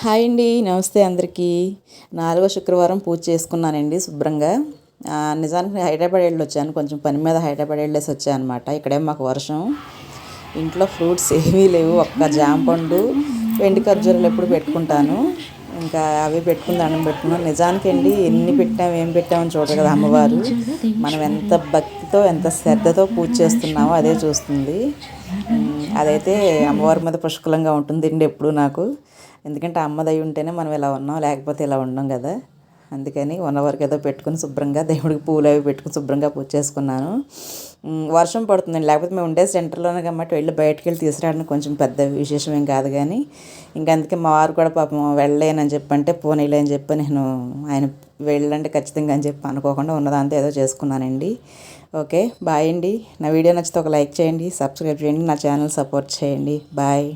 Hi అండి, నమస్తే అందరికీ. 4వ శుక్రవారం పూజ చేసుకున్నానండి శుభ్రంగా. నిజానికి హైదరాబాద్ వెళ్ళొచ్చాను, కొంచెం పని మీద హైదరాబాద్ వెళ్ళేసి వచ్చాను అనమాట. ఇక్కడేం మాకు వర్షం, ఇంట్లో ఫ్రూట్స్ ఏమీ లేవు. ఒక్క జామ పండు, వెండి ఖర్జూరాలు ఎప్పుడు పెట్టుకుంటాను, ఇంకా అవి పెట్టుకుని దండం పెట్టుకున్నాను. నిజానికి అండి ఎన్ని పెట్టాము ఏం పెట్టామని చూడరు కదా అమ్మవారు. మనం ఎంత భక్తితో ఎంత శ్రద్ధతో పూజ చేస్తున్నామో అదే చూస్తుంది. అదైతే అమ్మవారి మీద పుష్కలంగా ఉంటుందండి ఎప్పుడు నాకు. ఎందుకంటే అమ్మ దయ ఉంటేనే మనం ఇలా ఉన్నాం, లేకపోతే ఇలా ఉండం కదా. అందుకని ఉన్నవరకు ఏదో పెట్టుకుని శుభ్రంగా దేవుడికి పూలు అవి పెట్టుకుని శుభ్రంగా పూజ చేసుకున్నాను. వర్షం పడుతుందండి, లేకపోతే మేము ఉండే సెంటర్లోనే కాబట్టి వెళ్ళి బయటకు వెళ్ళి తీసుకురావడానికి కొంచెం పెద్ద విశేషం ఏం కాదు. కానీ ఇంకా అందుకే మా వారు కూడా పాపం వెళ్ళలేనని చెప్పంటే పోనీలే అని చెప్పి నేను ఆయన వెళ్ళండి ఖచ్చితంగా అని చెప్పి అనుకోకుండా ఉన్నదంతా ఏదో చేసుకున్నానండి. ఓకే, బాయ్ అండి. నా వీడియో నచ్చితే ఒక లైక్ చేయండి, సబ్స్క్రైబ్ చేయండి, నా ఛానల్ సపోర్ట్ చేయండి. బాయ్.